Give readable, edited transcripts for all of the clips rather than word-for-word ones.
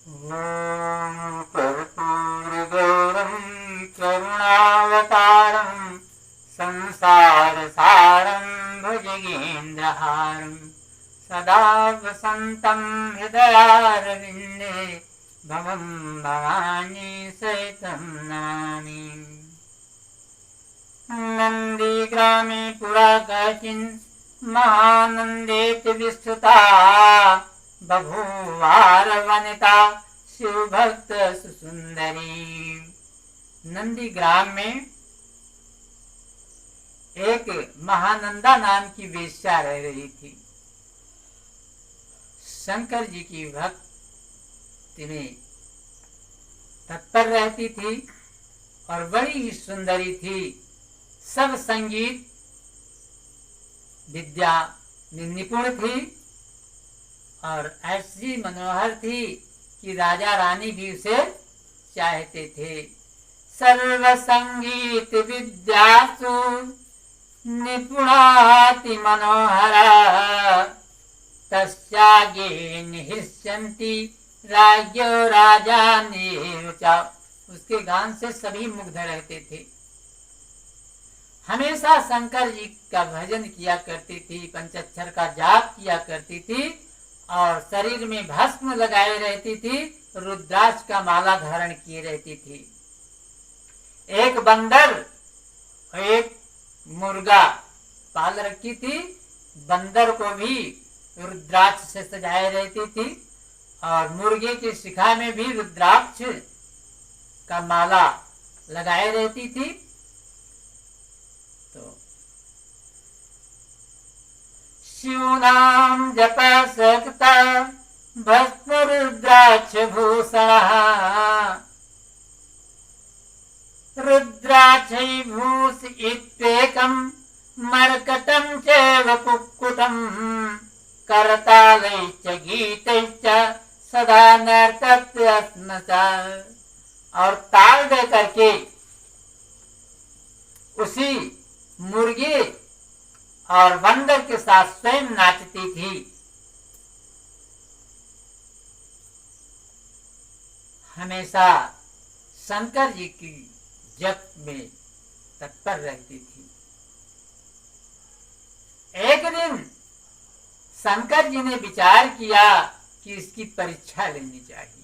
ॐ कर्पूरगौरं करुणावतारं संसारसारं भुजगेन्द्रहारं सदा वसन्तं हृदयारविन्दे भवं भवानी सहितं नमामि। नन्दीग्रामे पुरा कचिन् महानन्देति विस्तुता बभूवार वनिता शिवभक्त सुंदरी। नंदी ग्राम में एक महानंदा नाम की वेश्या रह रही थी। शंकर जी की भक्ति में तत्पर रहती थी और बड़ी ही सुंदरी थी। सब संगीत विद्या में निपुण थी और ऐसी मनोहर थी कि राजा रानी भी उसे चाहते थे। सर्व संगीत विद्यासु निपुणाति मनोहरा तस्यागे निहिष्यन्ति राज्यो राजान्येव च। उसके गान से सभी मुग्ध रहते थे। हमेशा शंकर जी का भजन किया करती थी, पंचाक्षर का जाप किया करती थी और शरीर में भस्म लगाए रहती थी, रुद्राक्ष का माला धारण किए रहती थी। एक बंदर और एक मुर्गा पाल रखी थी। बंदर को भी रुद्राक्ष से सजाए रहती थी और मुर्गे की शिखा में भी रुद्राक्ष का माला लगाए रहती थी। तो शिवनाम जप सकता भस्म रुद्राक्ष भूषण रुद्राक्षभूष इत्येकं मर्कटं चैव कुक्कुटं करतालैश्च गीतैश्च सदा नर्तते स्म च। और ताल दे करके उसी मुर्गे और बंदर के साथ स्वयं नाचती थी। हमेशा शंकर जी की जप में तत्पर रहती थी। एक दिन शंकर जी ने विचार किया कि इसकी परीक्षा लेनी चाहिए।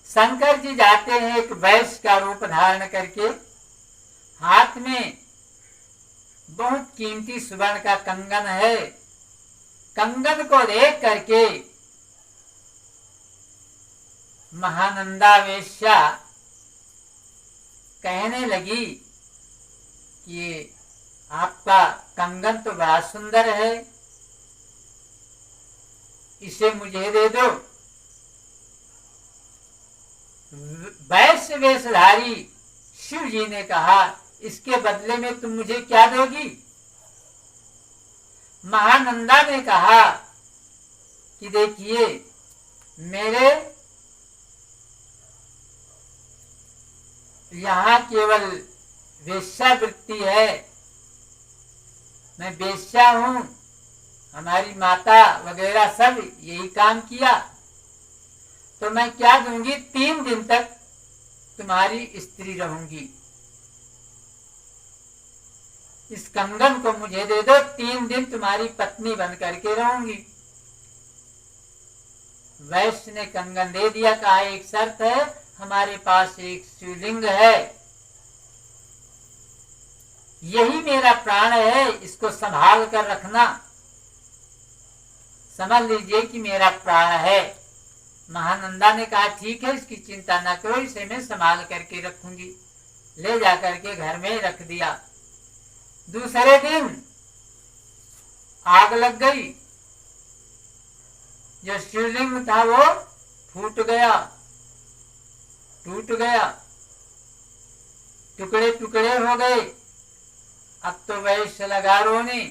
शंकर जी जाते हैं एक वैश्य का रूप धारण करके, हाथ में बहुत कीमती सुवर्ण का कंगन है। कंगन को देख करके महानंदा वेश्या कहने लगी कि आपका कंगन तो बड़ा सुंदर है, इसे मुझे दे दो। वैश्य वेशधारी शिव जी ने कहा, इसके बदले में तुम मुझे क्या दोगी? महानंदा ने कहा कि देखिए, मेरे यहाँ केवल वेश्यावृत्ति है, मैं वेश्या हूँ, हमारी माता वगैरह सब यही काम किया, तो मैं क्या दूंगी? 3 दिन तक तुम्हारी स्त्री रहूंगी। इस कंगन को मुझे दे दो, 3 दिन तुम्हारी पत्नी बन करके रहूंगी। वैश्य ने कंगन दे दिया। कहा, एक शर्त है, हमारे पास एक शिवलिंग है, यही मेरा प्राण है, इसको संभाल कर रखना, समझ लीजिए कि मेरा प्राण है। महानंदा ने कहा, ठीक है, इसकी चिंता न करो, इसे मैं संभाल करके रखूंगी। ले जा करके घर में रख दिया। दूसरे दिन आग लग गई। जो शिवलिंग था वो फूट गया, टूट गया, टुकड़े टुकड़े हो गए। अब तो वैश्य लगा रोने।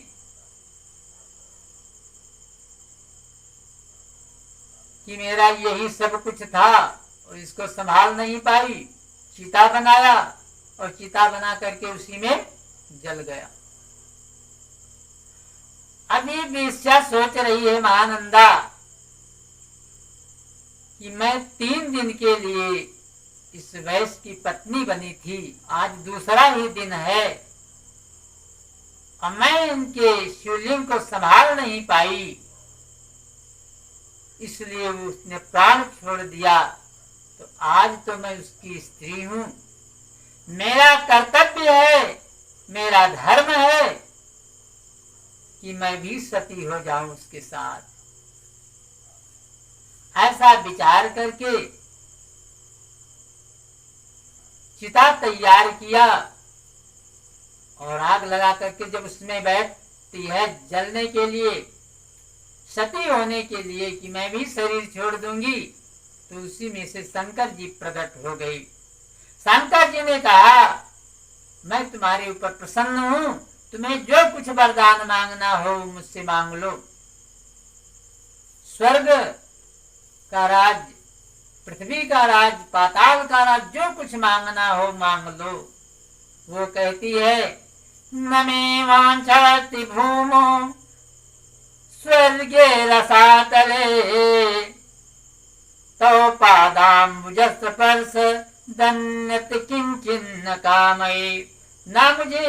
कि मेरा यही सब कुछ था और इसको संभाल नहीं पाई। चिता बनाया और चिता बना करके उसी में जल गया। अभी वेश्या सोच रही है महानंदा कि मैं 3 दिन के लिए इस वैश्य की पत्नी बनी थी, आज दूसरा ही दिन है और मैं इनके शिवलिंग को संभाल नहीं पाई, इसलिए उसने प्राण छोड़ दिया। तो आज तो मैं उसकी स्त्री हूं, मेरा कर्तव्य है, मेरा धर्म है कि मैं भी सती हो जाऊं उसके साथ। ऐसा विचार करके चिता तैयार किया और आग लगा करके जब उसमें बैठती है जलने के लिए, सती होने के लिए कि मैं भी शरीर छोड़ दूंगी, तो उसी में से शंकर जी प्रकट हो गई। शंकर जी ने कहा मैं तुम्हारे ऊपर प्रसन्न हूं, तुम्हें जो कुछ वरदान मांगना हो मुझसे मांग लो। स्वर्ग का राज, पृथ्वी का राज, पाताल का राज, जो कुछ मांगना हो मांग लो। वो कहती है न मे वांछति भूमो स्वर्गे रसातले तो पादाम्बुजस्पर्श दन्यत किंचिन्न कामये। ना मुझे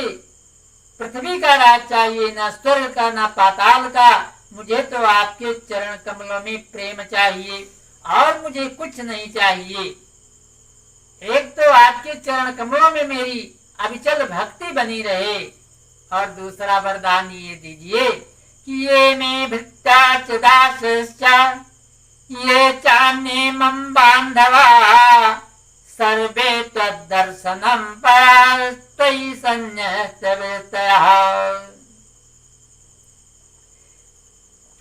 पृथ्वी का राज चाहिए, ना स्वर्ग का, ना पाताल का, मुझे तो आपके चरण कमलों में प्रेम चाहिए और मुझे कुछ नहीं चाहिए। एक तो आपके चरण कमलों में मेरी अविचल भक्ति बनी रहे और दूसरा वरदान ये दीजिए कि ये में भृत्या च दासश्च ये चान्ये मम बांधवा सर्वे तद्दर्शनम परास्तयि संन्यस्तवृत्तयः।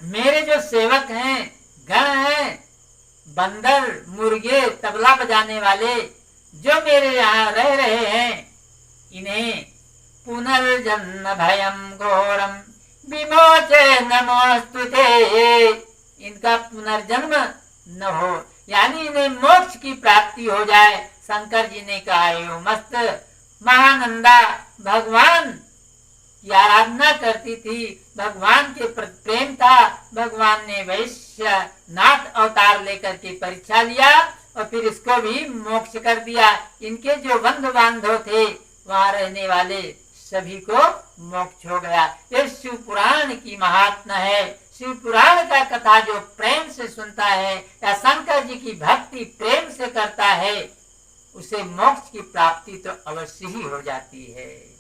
मेरे जो सेवक हैं, गण हैं, बंदर, मुर्गे, तबला बजाने वाले जो मेरे यहाँ रह रहे हैं, इन्हें पुनर्जन्म भयम घोरम विमोचे नमोस्तुते, इनका पुनर्जन्म न हो, यानी इन्हें मोक्ष की प्राप्ति हो जाए। शंकर जी ने कहा यो मस्त महानंदा भगवान की आराधना करती थी, भगवान के प्रति प्रेम था, भगवान ने वैश्य नाथ अवतार लेकर के परीक्षा लिया और फिर इसको भी मोक्ष कर दिया। इनके जो बंधु बांधव थे वहां रहने वाले सभी को मोक्ष हो गया। ये शिव पुराण की महात्मा है। शिव पुराण का कथा जो प्रेम से सुनता है या शंकर जी की भक्ति प्रेम से करता है, उसे मोक्ष की प्राप्ति तो अवश्य ही हो जाती है।